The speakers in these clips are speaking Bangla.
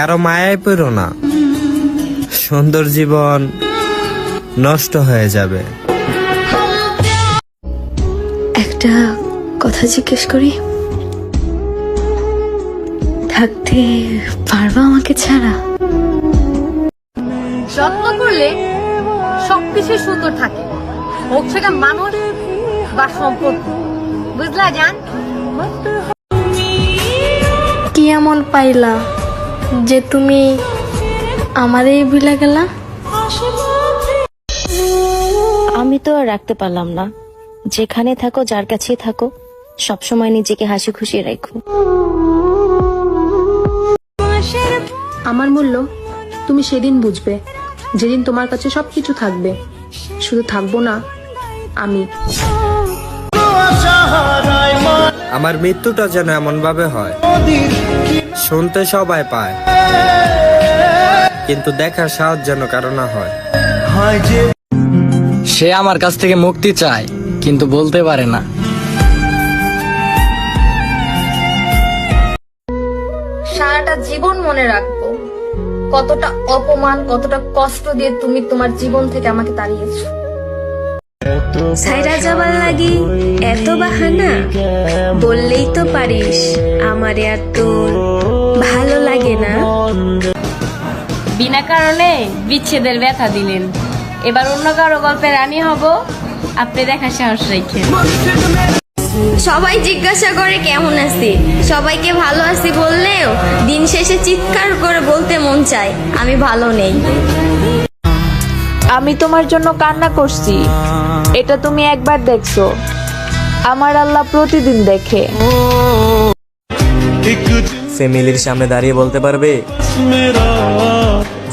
কারো মায়ায় পড়ো না, সুন্দর জীবন নষ্ট হয়ে যাবে। একটা কথা জিজ্ঞেস করি, থাকতে পারবা আমাকে ছাড়া? যত্ন করলে সবকিছু সুন্দর থাকে, হোক সেটা মানুষ বা সম্পর্ক, বুঝলা জান? কি এমন পাইলা যে তুমি আমারই ভুলে গেলা? আমি তো আর রাখতে পারলাম না। যেখানে থাকো, যার কাছেই থাকো, সবসময় নিজেকে হাসি খুশি রাখো। আমার মূল্য তুমি সেদিন বুঝবে, যেদিন তোমার কাছে সবকিছু থাকবে, শুধু থাকবো না আমি। আমার মৃত্যুটা যেন এমন ভাবে হয়, শুনতে সবাই পায়, কিন্তু দেখার সাহস যেন কারো না হয়। সে আমার কাছ থেকে মুক্তি চায়, কিন্তু বলতে পারে না। সারাটা জীবন মনে রাখবো কতটা অপমান, কতটা কষ্ট দিয়ে তুমি তোমার জীবন থেকে আমাকে তাড়িয়েছো। সাইরা যাবার লাগি এত বাহানা, বললেই তো পারিস আমারে আর তোর ভালো লাগে না। বিনা কারণে বিচ্ছেদের ব্যথা দিলেন, এবার অন্য কারো গল্পে রানী হব, আপনি দেখা সাহস রেখে। সবাই জিজ্ঞাসা করে কেমন আছি, সবাইকে ভালো আছি বললেও দিন শেষে চিৎকার করে বলতে মন চায় আমি ভালো নেই। আমি তোমার জন্য কান্না করছি, এটা তুমি একবার দেখছো, আমার আল্লাহ প্রতিদিন দেখে। ফ্যামিলির সামনে দাঁড়িয়ে বলতে পারবে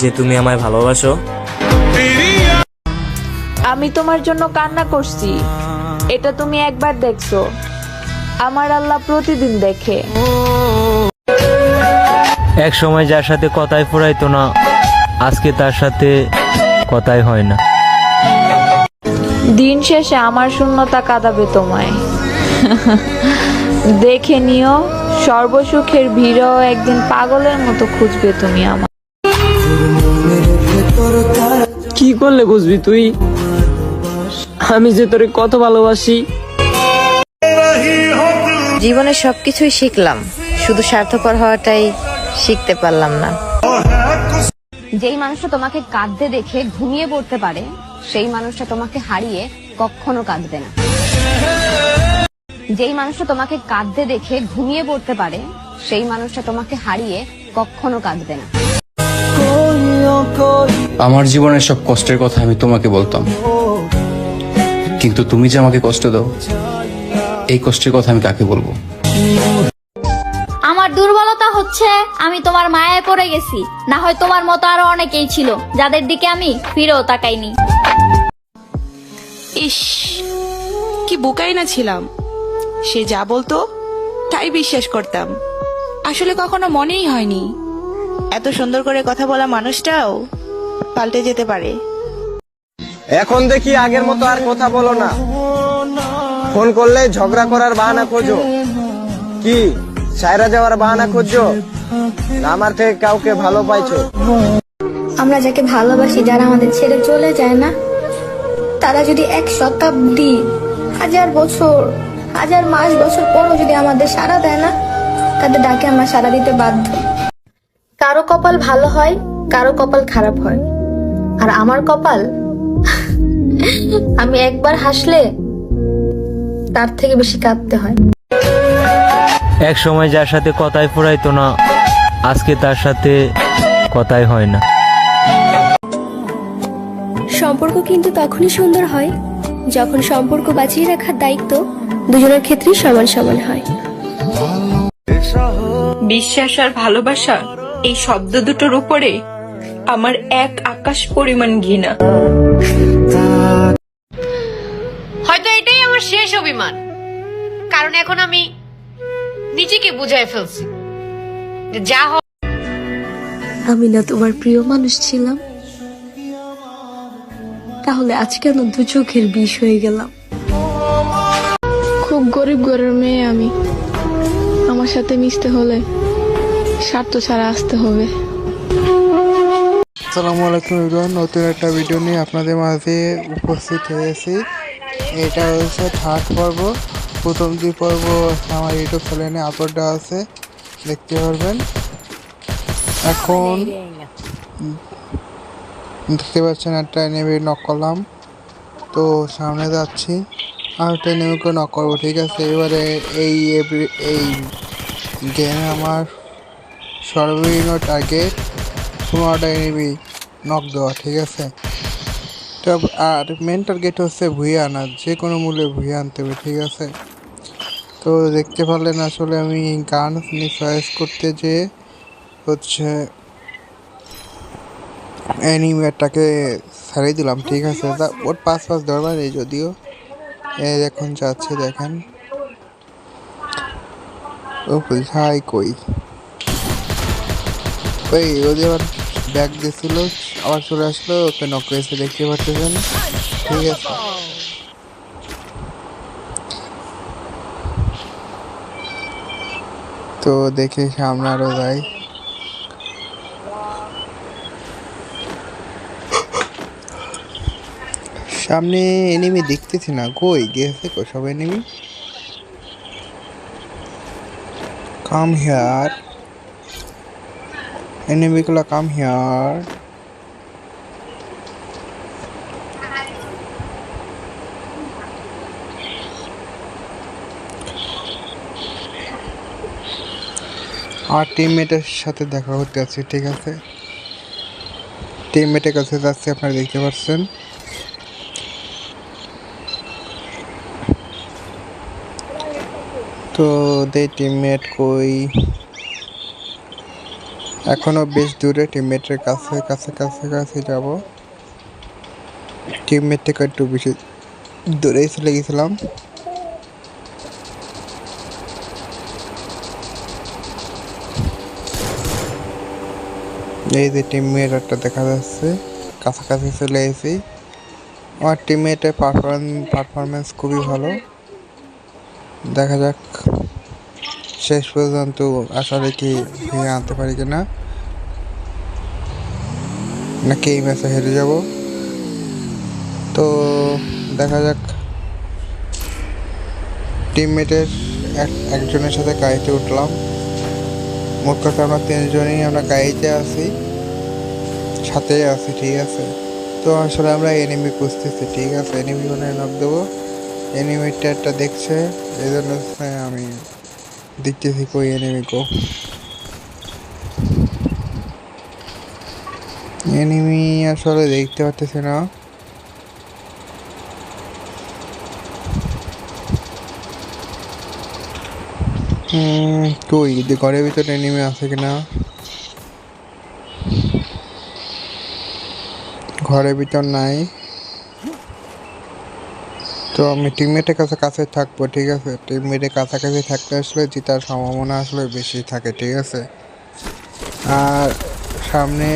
যে তুমি আমায় ভালোবাসো? আমি তোমার জন্য কান্না করছি, এটা তুমি একবার দেখছো, আমার আল্লাহ প্রতিদিন দেখে। এক সময় যার সাথে কথাই ফুরাইতো না, আজকে তার সাথে কথাই হয় না। দিন শেষে আমার শূন্যতা কাঁদাবে তোমায়। দেখে নিও, সর্বসুখের ভিড়ও একদিন পাগলের মতো খুঁজবে তুমি আমার। কি করলে বুঝবি তুই আমি যে তোরে কত ভালোবাসি? জীবনে সবকিছুই শিখলাম, শুধু স্বার্থপর হওয়াটাই শিখতে পারলাম না। যেই মানুষটা তোমাকে কাঁদতে দেখে ঘুমিয়ে পড়তে পারে, সেই মানুষটা তোমাকে হারিয়ে কখনো কাঁদবে না। যেই মানুষটা তোমাকে কাঁদতে দেখে ঘুমিয়ে পড়তে পারে, সেই মানুষটা তোমাকে হারিয়ে কখনো কাঁদবে না। আমার জীবনের সব কষ্টের কথা আমি তোমাকে বলতাম, কিন্তু তুমি যে আমাকে কষ্ট দাও, এই কষ্টের কথা আমি কাকে বলবো? আমার দুর্বলতা হচ্ছে আমি তোমার মায়ায় পড়ে গেছি, না হয় তোমার মতো আরো অনেকেই ছিল যাদের দিকে আমি ফিরেও তাকাইনি। ইস, কি বোকাই না ছিলাম। সে যা বলতো তাই বিশ্বাস করতাম, আসলে কখনো মনেই হয়নি এত সুন্দর করে কথা বলা মানুষটাও পাল্টে যেতে পারে। এখন দেখি আগের মতো আর কথা বলো না, ফোন করলে ঝগড়া করার বাহানা খোঁজো। কি সাইরা যাওয়ার বাহানা খুঁজছো, না আমার থেকে কাউকে ভালো পাইছো? আমরা যাকে ভালোবাসি, যারা আমাদের ছেড়ে চলে যায় না, তারা যদি 1 শতাব্দী, 1000 বছর, 1000 মাস বছর পরও যদি আমাদের সাড়া দেয় না, তাদের ডাকে আমরা সাড়া দিতে বাধ্য। কারো কপাল ভালো হয়, কারো কপাল খারাপ হয়, আর আমার কপাল আমি একবার হাসলে তার থেকে বেশি কাঁদতে হয়। এক সময় যার সাথে কথাই ফুরাইতো না, আজকে তার সাথে কথাই হয় না। সম্পর্ক কিন্তু তখনই সুন্দর হয় যখন সম্পর্ক বাঁচিয়ে রাখার দায়িত্ব দুজনের ক্ষেত্রেই সমান সমান হয়। বিশ্বাস আর ভালোবাসা, এই শব্দ দুটোর উপরে আমার এক আকাশ পরিমাণ ঘৃণা। হয়তো এটাই আমার শেষ অভিমান, কারণ এখন আমি নিজেকে বুঝাই ফেলছি যে যা হয়। আমি না তোমার প্রিয় মানুষ ছিলাম, তাহলে আজ কেন 2 চোখের বিষ হয়ে গেলাম? খুব গরিব ঘরের মেয়ে আমি, আমার সাথে মিশতে হলে স্বার্থ ছাড়া আসতে হবে। আসসালামু আলাইকুম এভরিওয়ান, নতুন একটা ভিডিও নিয়ে আপনাদের মাঝে উপস্থিত হয়েছি। এটা হচ্ছে থার্ড পর্ব। প্রথম দুই পর্ব আমার ইউটিউব চ্যানেলে আপলোড দেওয়া আছে, দেখতে পারবেন। এখন দেখতে পাচ্ছেন একটা এনিমি নক করলাম, তো সামনে যাচ্ছি আর একটা এনিমিকে নক করবো, ঠিক আছে। এবারে এই গেমে আমার সর্বনিম্ন টার্গেট 15টা এনিমি নক দেওয়া, ঠিক আছে। আর মেন টার্গেট হচ্ছে ভুইয়া আনা, যে কোনো মূল্যে ভুইয়া আনতে হবে, ঠিক আছে। তো দেখতে পারলেন আসলে আমি গান চয়েস করতে যে হচ্ছে অ্যানিমেটটাকে ছাড়িয়ে দিলাম, ঠিক আছে। ওর পাঁচ দরবার এই যদিও এখন যাচ্ছে, দেখেন ও ভাই কই ওই ওদের আবার ব্যাগ দিয়েছিল, আবার চলে আসলো, ওকে নক করেছে, দেখতে পাচ্ছেন, ঠিক আছে। তো দেখে সামনে আরো যাই, সামনে এনিমি দেখতেছি না, কই গেছে কই সব enemy. Come here, enemy gulo come here. আর টিমমেটের সাথে দেখা করতে আছে, ঠিক আছে। টিমমেটের কাছে যাচ্ছে, আপনারা দেখতে পাচ্ছেন। তো টিমমেট কই, এখনো বেশ দূরে, টিমমেটের কাছে কাছে কাছে কাছে যাব। টিমমেট থেকে একটু বেশি দূরেই চলে গেছিলাম। এই যে টিমমেট একটা দেখা যাচ্ছে, কাছাকাছি চলে এসেছি। আমার টিমমেটের পারফরমেন্স খুবই ভালো, দেখা যাক শেষ পর্যন্ত আসলে কি ফিরে আনতে পারি কিনা, নাকি এই ম্যাচে হেরে যাব। তো দেখা যাক। টিমমেটের একজনের সাথে গাড়িতে উঠলাম, মোট কথা আমরা তিনজনই আমরা গাড়িতে আছি, সাথে আছি, ঠিক আছে। তো আসলে আমরা এনিমি খুঁজতেছি, ঠিক আছে। এনিমি মানে নক দেবো, এনিমিটা একটা দেখছে, এই জন্য আমি দেখতেছি কই এনিমি গো। এনিমি আসলে দেখতে পারতেছি না। কই ঘরের ভিতরে এনিমি আছে কিনা, ঘরের ভিতর নাই। তো আমি টিমমেটের কাছে থাকবো, ঠিক আছে। টিমমেটের কাছাকাছি থাকতে আসলে জেতার সম্ভাবনা আসলে বেশি থাকে, ঠিক আছে। আর সামনে